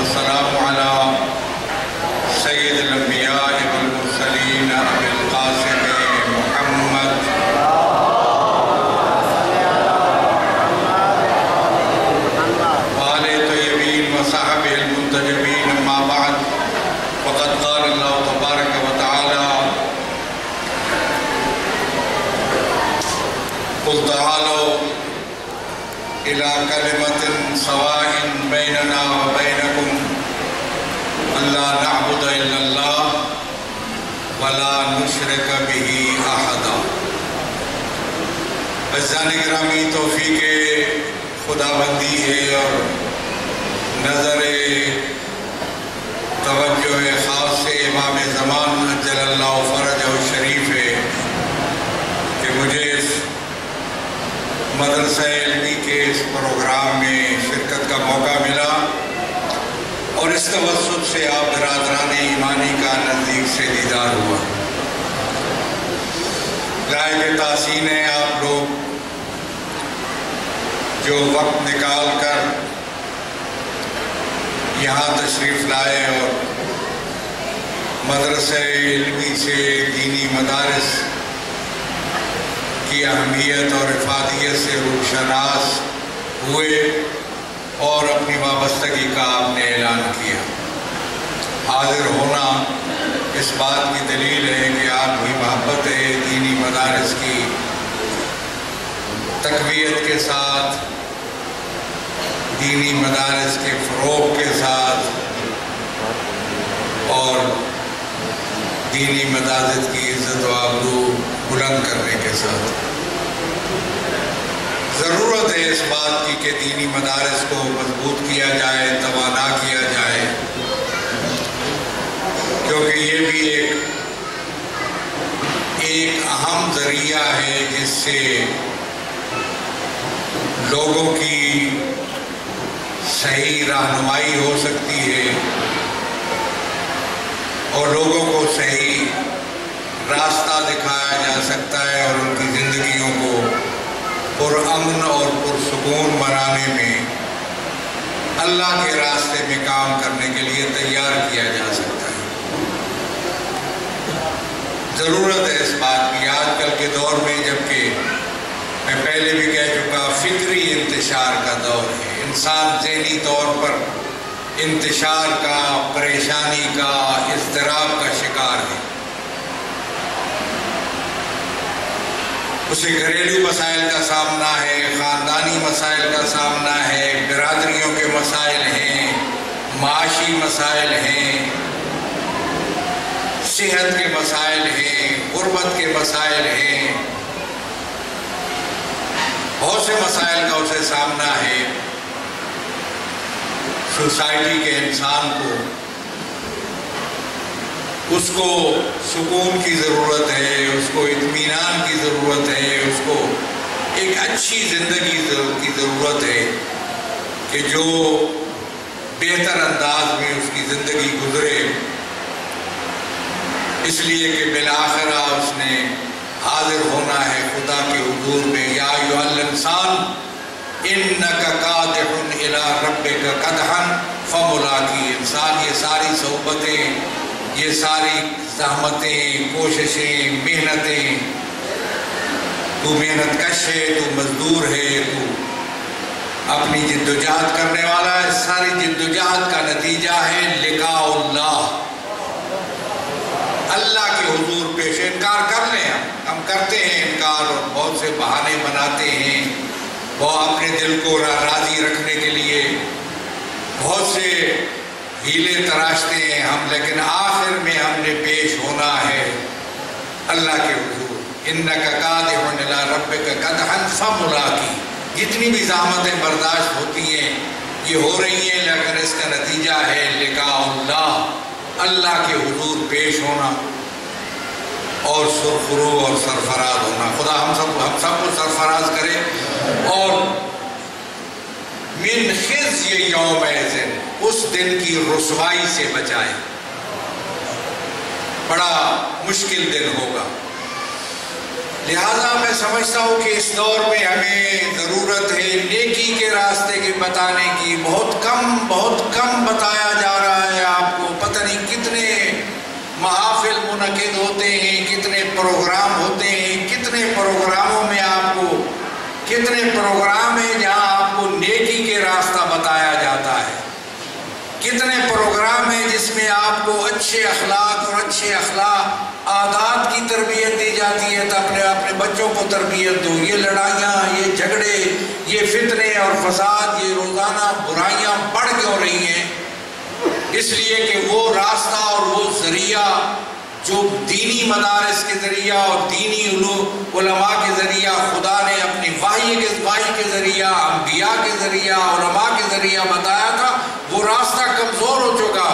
والسلام على سید الانبیاء والمرسلین ابی القاسم محمد وآلہ طیبین وصحبہ المنتجبین، اما بعد فقد قال اللہ تبارک و تعالی قل تعالوا إلى كلمة سواء بيننا وبينكم ألا نعبد إلا الله ولا نشرك به أحدا۔ عزیزان گرامی، توفیق خداوندی ہے اور نظر توجہ خاص سے امام زمان عجل اللہ فرجہ الشریف ہے کہ مجھے اس مدرسہ علمی کے اس پروگرام میں شرکت کا موقع ملا اور اس توسط سے آپ برادران ایمانی کا نزدیک سے دیدار ہوا۔ لائق تحسین ہے آپ لوگ جو وقت نکال کر یہاں تشریف لائے اور مدرسہ علمی سے دینی مدارس کی اہمیت اور افادیت سے روشناس ہوئے اور اپنی وابستگی کا آپ نے اعلان کیا۔ حاضر ہونا اس بات کی دلیل ہے کہ آپ کی محبت دینی مدارس کی تقویت کے ساتھ، دینی مدارس کے فروغ کے ساتھ اور دینی مدارس کی عزت و آبرو بلند کرنے کے ساتھ۔ ضرورت ہے اس بات کی کہ دینی مدارس کو مضبوط کیا جائے، توانا کیا جائے، کیونکہ یہ بھی ایک اہم ذریعہ ہے جس سے لوگوں کی صحیح رہنمائی ہو سکتی ہے اور لوگوں کو صحیح راستہ دکھایا جا سکتا ہے اور ان کی زندگیوں کو پرامن اور پرسکون بنانے میں، اللہ کے راستے میں کام کرنے کے لیے تیار کیا جا سکتا ہے۔ ضرورت ہے اس بات کی آج کل کے دور میں، جبکہ میں پہلے بھی کہہ چکا فکری انتشار کا دور ہے، انسان ذہنی طور پر انتشار کا، پریشانی کا، اضطراب کا شکار ہے۔ اسے گھریلو مسائل کا سامنا ہے، خاندانی مسائل کا سامنا ہے، برادریوں کے مسائل ہیں، معاشی مسائل ہیں، صحت کے مسائل ہیں، غربت کے مسائل ہیں، بہت سے مسائل کا اسے سامنا ہے۔ سوسائٹی کے انسان کو، اس کو سکون کی ضرورت ہے، اس کو اطمینان کی ضرورت ہے، اس کو ایک اچھی زندگی کی ضرورت ہے کہ جو بہتر انداز میں اس کی زندگی گزرے، اس لیے کہ بالآخرہ اس نے حاضر ہونا ہے خدا کے حضور میں۔ یا ایھا الانسان انک قادح الی ربک قدحا فملاقی۔ انسان، یہ ساری صحبتیں، یہ ساری زحمتیں، کوششیں، محنتیں، تو محنت کش ہے، تو مزدور ہے، تو اپنی جدوجہد کرنے والا ہے، ساری جدوجہد کا نتیجہ ہے لقاء اللہ، اللہ کے حضور پیش۔ انکار کر لیں، ہم کرتے ہیں انکار اور بہت سے بہانے بناتے ہیں، وہ اپنے دل کو راضی رکھنے کے لیے بہت سے ہیلے تراشتے ہیں ہم، لیکن آخر میں ہم نے پیش ہونا ہے اللہ کے حضور۔ انک قادح الی ربک قدحا فملاقی۔ جتنی بھی زحمتیں برداشت ہوتی ہیں یہ ہو رہی ہیں، لیکن اس کا نتیجہ ہے لقاء اللہ، اللہ کے حضور پیش ہونا اور سرخرو اور سرفراز ہونا۔ خدا ہم سب کو سرفراز کرے اور من خزی یومئذ، اس دن کی رسوائی سے بچائے۔ بڑا مشکل دن ہوگا، لہذا میں سمجھتا ہوں کہ اس دور میں ہمیں ضرورت ہے نیکی کے راستے کے بتانے کی۔ بہت کم بتایا کتنے پروگرام ہیں جس میں آپ کو اچھے اخلاق اور اچھے اخلاق عادات کی تربیت دی جاتی ہے، تو اپنے بچوں کو تربیت دو۔ یہ لڑائیاں، یہ جھگڑے، یہ فتنے اور فساد، یہ روزانہ برائیاں بڑھ کیوں رہی ہیں؟ اس لیے کہ وہ راستہ اور وہ ذریعہ جو دینی مدارس کے ذریعہ اور دینی علماء کے ذریعہ خدا نے اپنی وحی کے ذریعہ، انبیاء کے ذریعہ، علماء کے ذریعہ بتایا تھا، وہ راستہ کمزور ہو چکا۔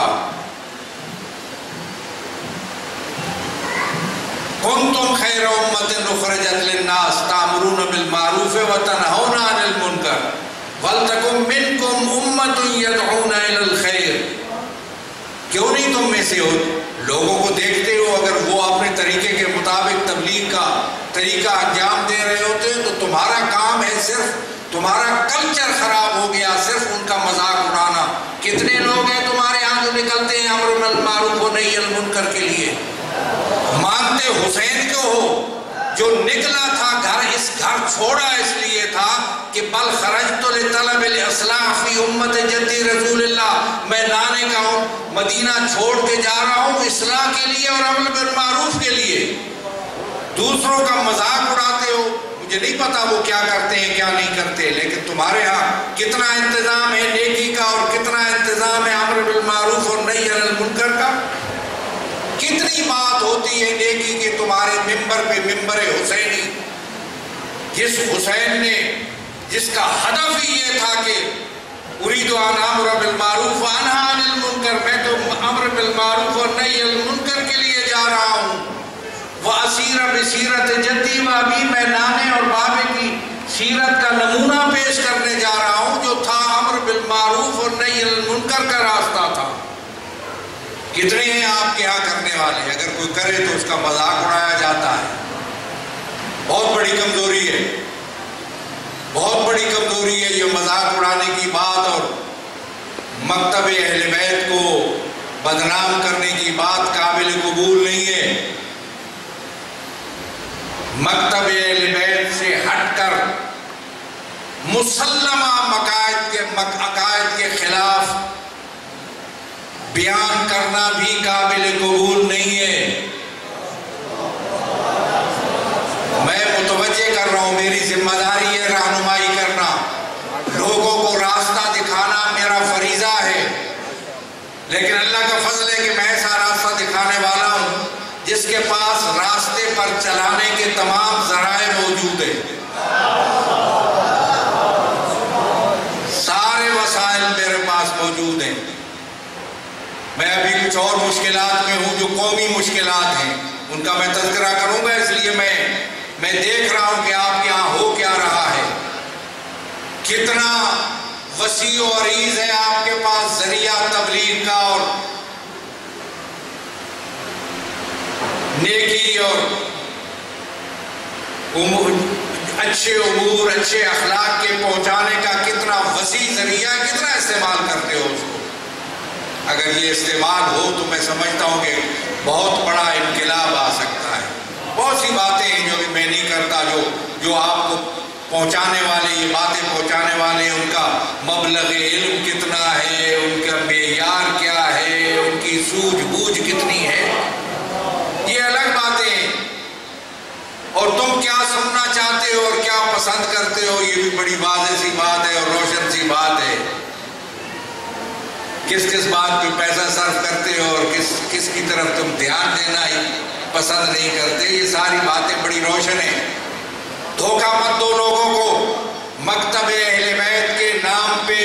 کنتم خیر امۃ اخرجت للناس تأمرون بالمعروف وتنہون عن المنکر ولتکن منکم امۃ یدعون الی الخیر۔ کیوں نہیں تم میں سے ہو لوگوں کو دیکھتے ہو اگر وہ اپنے طریقے کے مطابق تبلیغ کا طریقہ انجام دے رہے ہوتے تو تمہارا کام ہے صرف تمہارا کلچر خراب ہو گیا، صرف ان کا مذاق اڑانا۔ کتنے لوگ ہیں تمہارے ہاں جو نکلتے ہیں امر بالمعروف و نہی عن المنکر کے لیے؟ مانتے حسین کو ہو جو نکلا تھا گھر چھوڑا اس لیے تھا کہ بل خرجت لطلب الاصلاح فی امت جدی رسول اللہ، میں نانے کا ہوں مدینہ چھوڑ کے جا رہا ہوں اصلاح کے لیے اور امر بالمعروف کے لیے۔ دوسروں کا مذاق اڑاتے ہو، مجھے نہیں پتا وہ کیا کرتے ہیں کیا نہیں کرتے، لیکن تمہارے ہاں کتنا انتظام ہے نیکی کا اور کتنا انتظام ہے امر بالمعروف اور نہی عن المنکر کا؟ کتنی بات ہوتی ہے نیکی کے تمہارے ممبر پہ، ممبر حسینی، جس حسین نے جس کا ہدف ہی یہ تھا کہ اريد ان امر بالمعروف وانہی عن المنکر، میں تو امر بالمعروف اور نہی عن المنکر کے لیے جا رہا ہوں۔ واسیر بسیرت جدی و ابی، میں نانے اور بابے کی سیرت کا نمونہ پیش کرنے جا رہا ہوں جو تھا امر بالمعروف اور نہی عن المنکر کا راستہ تھا۔ کتنے ہیں آپ کے ہاں کرنے والے؟ اگر کوئی کرے تو اس کا مذاق اڑایا جاتا ہے۔ بہت بڑی کمزوری ہے، بہت بڑی کمزوری ہے یہ مذاق اڑانے کی بات اور مکتب اہل بیت کو بدنام کرنے کی بات قابل قبول نہیں ہے۔ مکتب اہل بیت سے ہٹ کر مسلمہ عقائد کے خلاف بیان کرنا بھی قابل قبول نہیں ہے۔ میں متوجہ کر رہا ہوں، میری ذمہ داری ہے رہنمائی کرنا، لوگوں کو راستہ دکھانا میرا فریضہ ہے، لیکن اللہ کا فضل ہے کہ میں ایسا راستہ دکھانے والا ہوں جس کے پاس راستے پر چلانے کے تمام ذرائع موجود ہیں، سارے وسائل میرے پاس موجود ہیں۔ میں ابھی کچھ اور مشکلات میں ہوں جو قومی مشکلات ہیں، ان کا میں تذکرہ کروں گا، اس لیے میں دیکھ رہا ہوں کہ آپ کے یہاں ہو کیا رہا ہے، کتنا وسیع و عریض ہے آپ کے پاس ذریعہ تبلیغ کا اور نیکی اور اچھے امور اچھے اخلاق کے پہنچانے کا کتنا وسیع ذریعہ ہے، کتنا استعمال کرتے ہو اس کو۔ اگر یہ استعمال ہو تو میں سمجھتا ہوں کہ بہت بڑا انقلاب آ سکتا ہے۔ بہت سی باتیں ہیں جو میں نہیں کرتا، جو آپ کو پہنچانے والے، یہ باتیں پہنچانے والے، ان کا مبلغ علم کتنا ہے، ان کا معیار کیا ہے، ان کی سوجھ بوجھ کتنی ہے، یہ الگ باتیں ہیں۔ اور تم کیا سننا چاہتے ہو اور کیا پسند کرتے ہو، یہ بھی بڑی واضح سی بات ہے اور روشن سی بات ہے۔ کس بات پہ پیسہ صرف کرتے ہو اور کس کی طرف تم دھیان دینا ہی پسند نہیں کرتے، یہ ساری باتیں بڑی روشن ہیں۔ دھوکہ مت دو لوگوں کو۔ مکتب اہل بیت کے نام پہ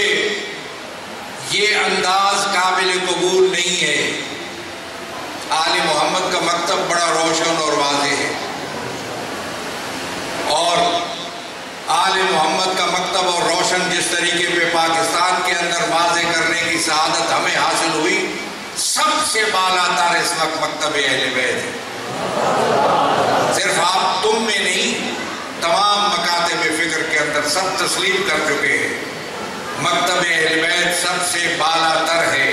یہ انداز قابل قبول نہیں ہے۔ آل محمد کا مکتب بڑا روشن اور واضح ہے، اور آل محمد کا مکتب اور روشن جس طریقے پہ پاکستان کے اندر واضح کرنے کی سعادت ہمیں حاصل ہوئی، سب سے بالا تر اس وقت مکتب اہل بیت ہے۔ صرف آپ تم میں نہیں، تمام مکاتب فکر کے اندر سب تسلیم کر چکے ہیں، مکتب اہل بیت سب سے بالا تر ہے۔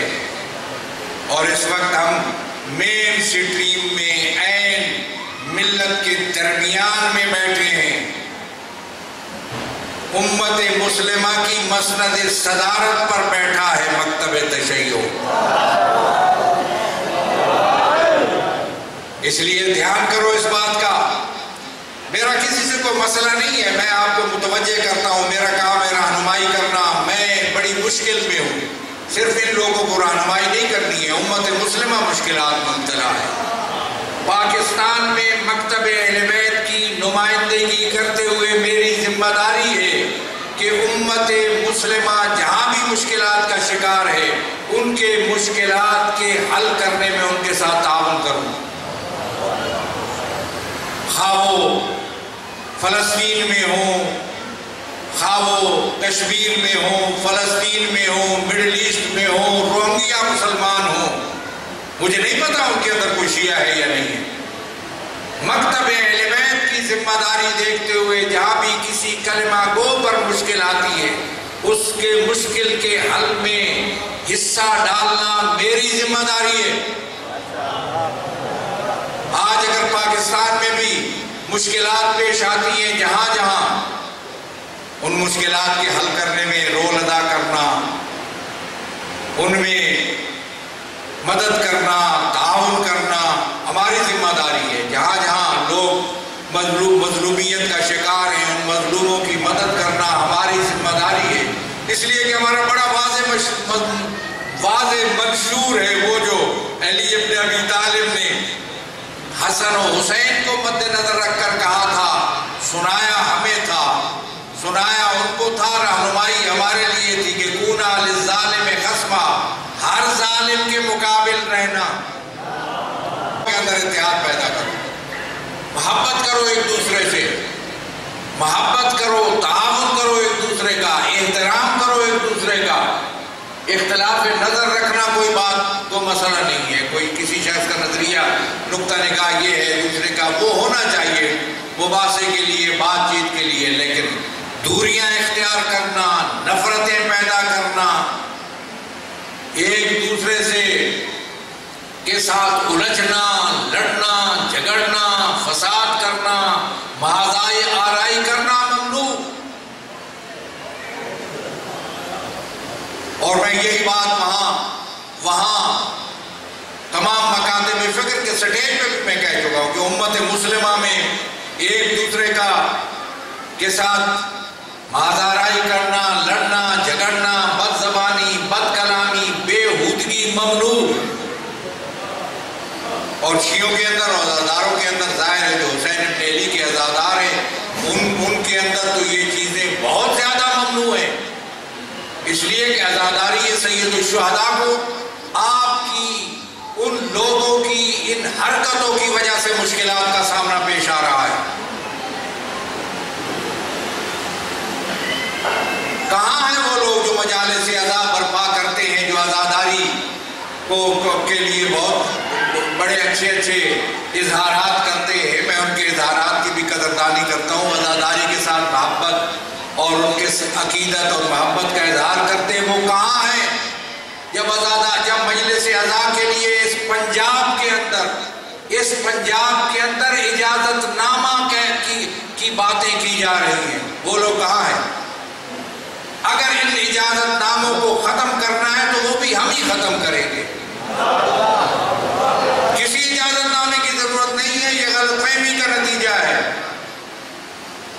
اور اس وقت ہم مین سٹریم میں عین ملت کے درمیان میں بیٹھے ہیں۔ امت مسلمہ کی مسند صدارت پر بیٹھا ہے مکتب تشیع۔ اس لیے دھیان کرو اس بات کا. میرا کسی سے کوئی مسئلہ نہیں ہے، میں آپ کو متوجہ کرتا ہوں، میرا کام ہے رہنمائی کرنا. میں بڑی مشکل میں ہوں، صرف ان لوگوں کو رہنمائی نہیں کرنی ہے. امت مسلمہ مشکلات میں مبتلا ہے. پاکستان میں مکتب اہل بیت کی نمائندگی کرتے ہوئے میری ذمہ داری ہے کہ امت مسلمہ جہاں بھی مشکلات کا شکار ہے ان کے مشکلات کے حل کرنے میں ان کے ساتھ تعاون کروں. خواہ وہ فلسطین میں ہوں، خواہ وہ کشمیر میں ہوں، فلسطین میں ہوں، مڈل ایسٹ میں ہوں، روہنگیا مسلمان ہوں، مجھے نہیں پتا ان کے اندر کوئی شیعہ ہے یا نہیں ہے. مکتب اہل بیت کی ذمہ داری دیکھتے ہوئے جہاں بھی کسی کلمہ گو پر مشکل آتی ہے اس کے مشکل کے حل میں حصہ ڈالنا میری ذمہ داری ہے. آج اگر پاکستان میں بھی مشکلات پیش آتی ہیں، جہاں جہاں ان مشکلات کے حل کرنے میں رول ادا کرنا، ان میں مدد کرنا، تعاون کرنا ہماری ذمہ داری ہے. جہاں جہاں لوگ مظلومیت کا شکار ہیں ان مظلوموں کی مدد کرنا ہماری ذمہ داری ہے. اس لیے کہ ہمارا بڑا واضح منشور ہے وہ جو علی ابن ابی طالب نے حسن و حسین کو مد نظر رکھ کر کہا تھا. سنایا ہمیں تھا، سنایا ان کو تھا، رہنمائی ہمارے لیے تھی کہ کونا للظالم خصما، ہر ظالم کے مقابل رہنا. کے اندر اتحاد پیدا کرو، محبت کرو ایک دوسرے سے، محبت کرو، تعاون کرو ایک دوسرے کا، احترام کرو ایک دوسرے کا. اختلاف نظر رکھنا کوئی بات کو مسئلہ نہیں ہے. کوئی کسی شخص کا نظریہ نقطہ نگاہ یہ ہے، دوسرے کا وہ ہونا چاہیے مباحثے کے لیے، بات چیت کے لیے، لیکن دوریاں اختیار کرنا، نفرتیں پیدا کرنا، ایک دوسرے سے کے ساتھ الجھنا، لڑنا، جھگڑنا، فساد کرنا، محاذائے آرائی کرنا ممنوع. اور میں یہی بات وہاں تمام مکاتب فکر کے سٹیج پہ بھی میں کہہ چکا ہوں کہ امت مسلمہ میں ایک دوسرے کے ساتھ محاذ کرنا، لڑنا، جھگڑنا، بد زبانی، بد کلامی، بےہودگی ممنوع. اور شیعوں کے اندر اور عزاداروں کے اندر ظاہر ہے جو حسین ابن علی کے عزادار ہیں ان کے اندر تو یہ چیزیں بہت زیادہ ممنوع ہیں. اس لیے کہ عزاداری سید الشہداء کو آپ کی ان لوگوں کی ان حرکتوں کی وجہ سے مشکلات کا سامنا پیش آ رہا ہے. کہاں ہیں وہ لوگ جو مجالس عزا برپا کرتے ہیں، جو عزاداری کے لیے بہت بڑے اچھے اظہارات کرتے ہیں. میں ان کے اظہارات کی بھی قدردانی کرتا ہوں. عزاداری کے ساتھ محبت اور ان کے عقیدت اور محبت کا اظہار کرتے ہیں. وہ کہاں ہیں جب مجلس عزا کے لیے اس پنجاب کے اندر اجازت نامہ کی باتیں کی جا رہی ہیں؟ وہ لوگ کہاں ہیں؟ اگر ان اجازت ناموں کو ختم کرنا ہے تو وہ بھی ہم ہی ختم کریں گے. کسی اجازت نامے کی ضرورت نہیں ہے. یہ غلط فہمی کا نتیجہ ہے،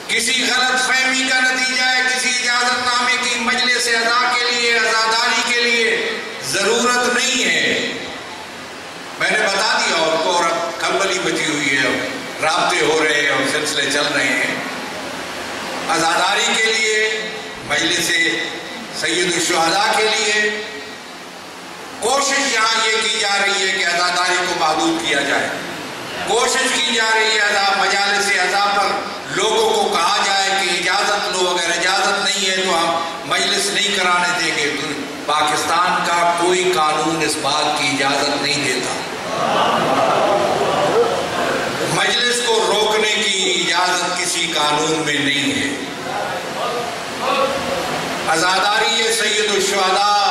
کسی غلط فہمی کا نتیجہ ہے. کسی اجازت نامے کی مجلس عزا کے لیے، عزاداری کے لیے ضرورت نہیں ہے. میں نے بتا دیا اور کو، اور اب کھلبلی مچی ہوئی ہے، رابطے ہو رہے ہیں اور سلسلے چل رہے ہیں. عزاداری کے لیے، مجلس سید الشہداء کے لیے کوشش یہاں یہ کی جا رہی ہے کہ عزاداری کو محدود کیا جائے. کوشش کی جا رہی ہے مجالس عزا پر لوگوں کو کہا جائے کہ اجازت لو، اگر اجازت نہیں ہے تو ہم مجلس نہیں کرانے دیں گے. پاکستان کا کوئی قانون اس بات کی اجازت نہیں دیتا. مجلس کو روکنے کی اجازت کسی قانون میں نہیں ہے. عزاداری سید الشہداء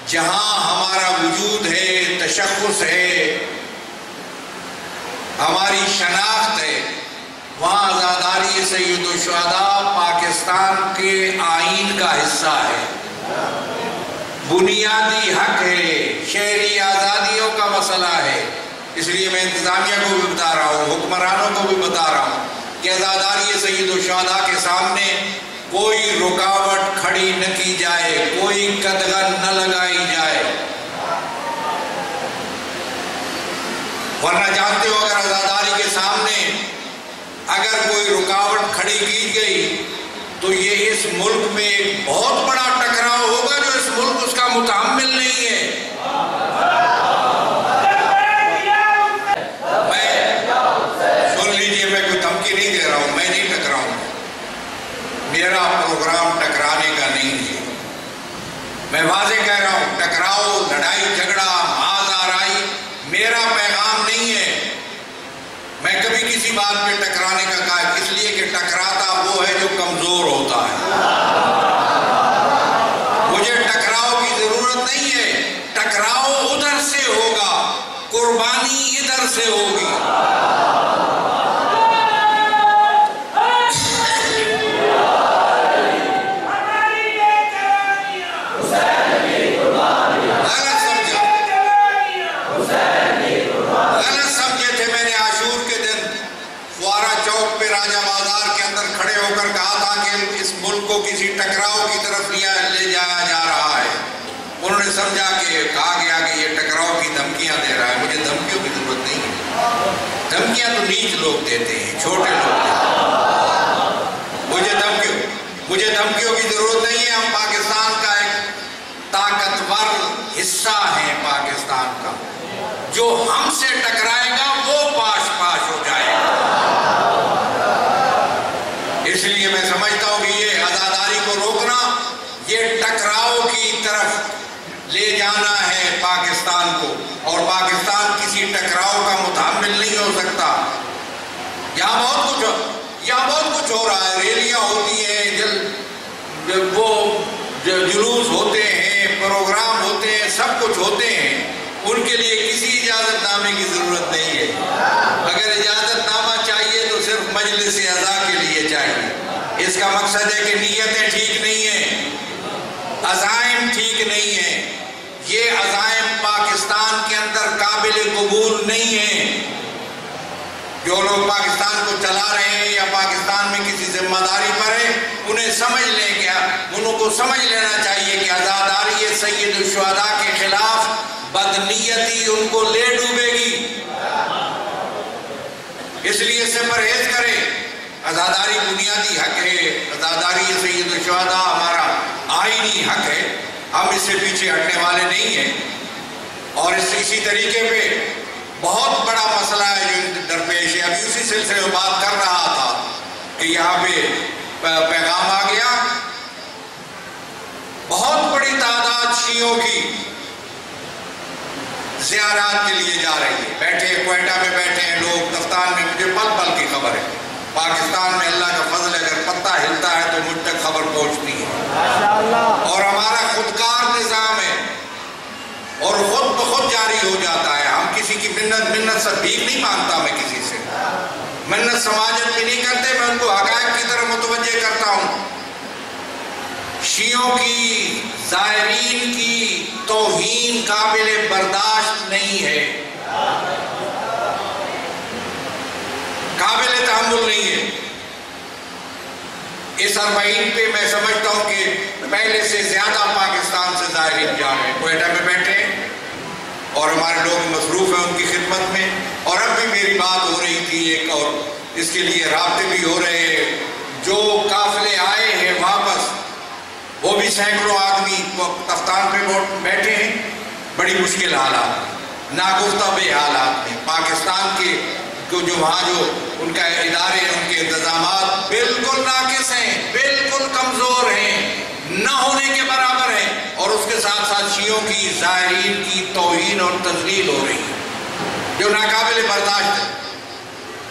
جہاں ہمارا وجود ہے، تشخص ہے، ہماری شناخت ہے، وہاں عزاداری سید الشہداء پاکستان کے آئین کا حصہ ہے، بنیادی حق ہے، شہری آزادیوں کا مسئلہ ہے. اس لیے میں انتظامیہ کو بھی بتا رہا ہوں، حکمرانوں کو بھی بتا رہا ہوں کہ عزاداری سید الشہداء کے سامنے کوئی رکاوٹ کھڑی نہ کی جائے، کوئی قدغن نہ لگائی جائے، ورنہ جانتے ہو اگر عزاداری کے سامنے اگر کوئی رکاوٹ کھڑی کی گئی تو یہ اس ملک میں ایک بہت بڑا ٹکراؤ ہوگا جو اس ملک اس کا متحمل نہیں ہے۔ سن لیجئے، میں کوئی دھمکی نہیں دے رہا ہوں، میں نہیں ٹکراؤں، میرا پروگرام ٹکرانے کا نہیں ہے۔ میں واضح کہہ رہا ہوں، ٹکراؤ، لڑائی جھگڑا، معاذ آرائی میرا پیغام نہیں ہے۔ میں کبھی کسی بات پہ ٹکرانے کا کہا، اس لیے کہ ٹکراتا وہ ہے جو کمزور ہوتا ہے۔ مجھے ٹکراؤ کی ضرورت نہیں ہے، ٹکراؤ ادھر سے ہوگا، قربانی ادھر سے ہوگی۔ اس ملک کو کسی ٹکراؤ کی طرف لے جایا جا رہا ہے، انہوں نے سمجھا کہ کہا گیا کہ یہ ٹکراؤ کی دھمکیاں دے رہا ہے۔ مجھے دھمکیوں کی ضرورت نہیں ہے، دھمکیاں تو نیچ لوگ دیتے ہیں، چھوٹے لوگ دیتے ہیں۔ مجھے دھمکیوں کی ضرورت نہیں ہے۔ ہم پاکستان کا ایک طاقتور حصہ ہیں، پاکستان کا، جو ہم سے ٹکرائے گا وہ پاش پاش ہو جائے گا۔ اس لیے میں سمجھتا ہوں کہ یہ عزاداری کو روکنا، یہ ٹکراؤ کی طرف لے جانا ہے پاکستان کو، اور پاکستان کسی ٹکراؤ کا متحمل نہیں ہو سکتا۔ یہاں بہت کچھ ہو رہا ہے، ریلیاں ہوتی ہیں، وہ جلوس ہوتے ہیں، پروگرام ہوتے ہیں، سب کچھ ہوتے ہیں، ان کے لیے کسی اجازت نامے کی ضرورت نہیں ہے۔ اگر اجازت نامہ چاہیے تو صرف مجلس اعضاء کے لیے چاہیے۔ اس کا مقصد ہے کہ نیتیں ٹھیک نہیں ہیں، عزائم ٹھیک نہیں ہیں، یہ عزائم پاکستان کے اندر قابل قبول نہیں ہیں۔ جو لوگ پاکستان کو چلا رہے ہیں یا پاکستان میں کسی ذمہ داری پر ہیں، انہیں سمجھ لیں گے، انہوں کو سمجھ لینا چاہیے کہ عزاداری سید الشہداء کے خلاف بدنیتی ان کو لے ڈوبے گی، اس لیے اس سے پرہیز کریں۔ عزاداری بنیادی حق ہے، عزاداری سید الشہداء ہمارا آئینی حق ہے، ہم اس سے پیچھے ہٹنے والے نہیں ہیں۔ اور اسی طریقے پہ بہت بڑا مسئلہ ہے جو درپیش ہے، ابھی اسی سلسلے میں بات کر رہا تھا کہ یہاں پہ پیغام آ گیا، بہت بڑی تعداد شیعوں کی زیارات کے لیے جا رہی ہے، بیٹھے کوئٹہ میں بیٹھے ہیں لوگ، دفتان میں، مجھے پل پل کی خبر ہے۔ پاکستان میں اللہ کا فضل ہے، اگر پتہ ہلتا ہے تو مجھ تک خبر پہنچتی ہے، اور ہمارا خودکار نظام ہے اور خود بخود جاری ہو جاتا ہے۔ ہم کسی کی منت سے بھیک نہیں مانگتا، میں کسی سے منت سماجت بھی نہیں کرتے، میں ان کو حقائق کی طرف متوجہ کرتا ہوں۔ شیعوں کی، زائرین کی توہین قابل برداشت نہیں ہے، قابل تحمل نہیں ہے۔ اس 40 پہ میں سمجھتا ہوں کہ پہلے سے زیادہ پاکستان سے زائرین جا رہے ہیں، کوئٹہ میں بیٹھے ہیں اور ہمارے لوگ مصروف ہیں ان کی خدمت میں، اور اب بھی میری بات ہو رہی تھی ایک، اور اس کے لیے رابطے بھی ہو رہے ہیں۔ جو قافلے آئے ہیں واپس، وہ بھی سینکڑوں آدمی تفتان پہ بیٹھے ہیں، بڑی مشکل حالات، ناگفتہ بے حالات میں۔ پاکستان کے جو وہاں جو ان کا ادارے ہیں، ان کے انتظامات بالکل ناقص ہیں، بالکل کمزور ہیں، نہ ہونے کے برابر ہیں، اور اس کے ساتھ ساتھ شیعوں کی، زائرین کی توہین اور تذلیل ہو رہی ہے جو ناقابل برداشت ہے۔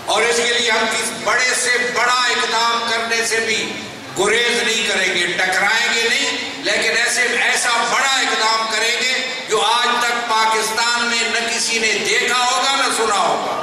اور اس کے لیے ہم کس بڑے سے بڑا اقدام کرنے سے بھی گریز نہیں کریں گے، ٹکرائیں گے نہیں، لیکن ایسا بڑا اقدام کریں گے جو آج تک پاکستان میں نہ کسی نے دیکھا ہوگا نہ سنا ہوگا۔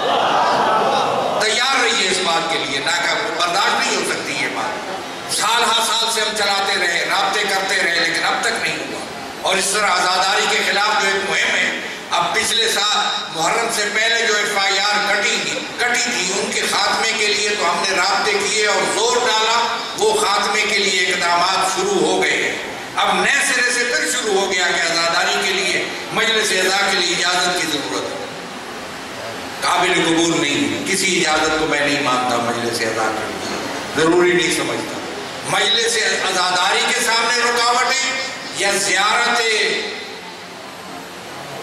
تیار رہیے اس بات کے لیے، برداشت نہیں ہو سکتی یہ بات۔ سال ہر سال سے ہم چلاتے رہے، رابطے کرتے رہے، لیکن اب تک نہیں ہوا۔ اور اس طرح عزاداری کے خلاف جو ایک مہم ہے، اب اب پچھلے سال محرم سے پہلے جو FIR کٹی تھی ان کے خاتمے کے لیے تو ہم نے رابطے کیے اور زور ڈالا، وہ خاتمے کے لیے اقدامات شروع ہو گئے۔ اب نئے سرے سے پھر شروع ہو گیا کہ عزاداری کے لیے مجلس اعضاء کے لیے اجازت کی ضرورت ہے۔ قابل قبول نہیں ہے، کسی اجازت کو میں نہیں مانتا مجلس اعضاء کے لیے، ضروری نہیں سمجھتا۔ مجلس عزاداری کے سامنے رکاوٹیں یا زیارت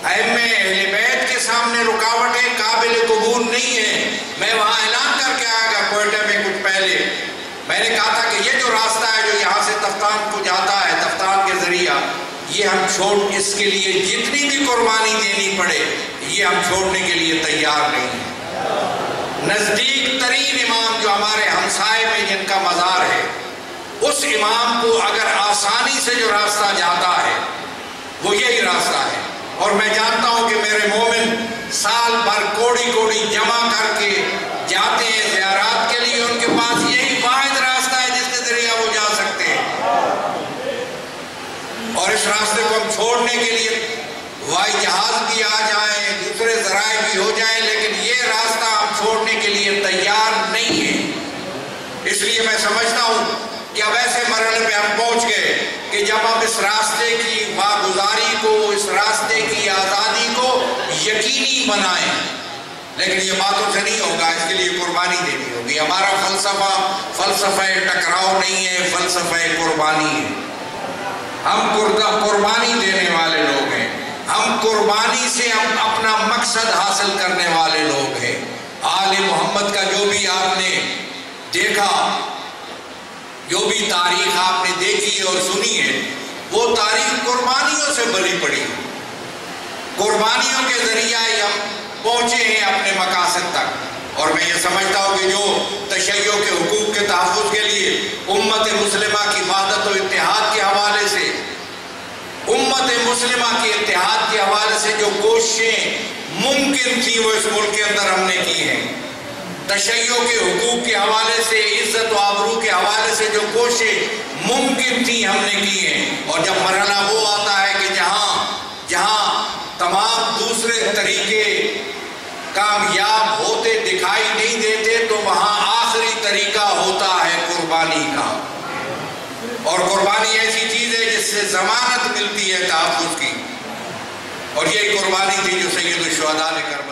ائمہ اہل بیت کے سامنے رکاوٹیں قابل قبول نہیں ہیں۔ میں وہاں اعلان کر کے آیا گا کوئٹہ میں کچھ پہلے، میں نے کہا تھا کہ یہ جو راستہ ہے جو یہاں سے تفتان کو جاتا ہے، تفتان کے ذریعہ، یہ ہم اس کے لیے جتنی بھی قربانی دینی پڑے یہ ہم چھوڑنے کے لیے تیار نہیں ہیں۔ نزدیک ترین امام جو ہمارے ہمسائے میں جن کا مزار ہے، اس امام کو اگر آسانی سے جو راستہ جاتا ہے وہ یہی راستہ ہے، اور میں جانتا ہوں کہ میرے مومن سال بھر کوڑی جمع کر کے جاتے ہیں زیارات کے لیے، ان کے پاس یہی واحد راستہ ہے جس کے ذریعہ وہ جا سکتے ہیں، اور اس راستے کو ہم چھوڑنے کے لیے ہوائی جہاز بھی آ جائیں، دوسرے ذرائع بھی ہو جائیں، لیکن یہ راستہ ہم چھوڑنے کے لیے تیار نہیں ہیں۔ اس لیے میں سمجھتا ہوں کہ اب ایسے مرحلے پہ ہم پہنچ گئے کہ جب ہم اس راستے کی واگزاری کو، اس راستے کی آزادی کو یقینی بنائیں، لیکن یہ باتوں سے نہیں ہوگا، اس کے لیے قربانی دینی ہوگی۔ ہمارا فلسفہ ٹکراؤ نہیں ہے، فلسفہ قربانی ہے۔ ہم قربانی دینے والے لوگ ہیں، ہم قربانی سے ہم اپنا مقصد حاصل کرنے والے لوگ ہیں۔ آل محمد کا جو بھی آپ نے دیکھا، جو بھی تاریخ آپ نے دیکھی اور سنی ہے، وہ تاریخ قربانیوں سے بھری پڑی ہے۔ قربانیوں کے ذریعہ ہی ہم پہنچے ہیں اپنے مقاصد تک، اور میں یہ سمجھتا ہوں کہ جو تشیع کے حقوق کے تحفظ کے لیے امت مسلمہ کی وحدت و اتحاد کے حوالے سے، امت مسلمہ کے اتحاد کے حوالے سے جو کوششیں ممکن تھی وہ اس ملک کے اندر ہم نے کی ہیں، تشیع کے حقوق کے حوالے سے، عزت و آبرو کے حوالے سے جو کوششیں ممکن تھی ہم نے کی ہیں، اور جب مرحلہ وہ آتا ہے کہ جہاں تمام دوسرے طریقے کامیاب ہوتے دکھائی نہیں دیتے تو وہاں آخری طریقہ ہوتا ہے قربانی کا، اور قربانی ایسی چیز ہے جس سے ضمانت ملتی ہے تحفظ کی، اور یہی قربانی تھی جو سید الشہداء نے کربلا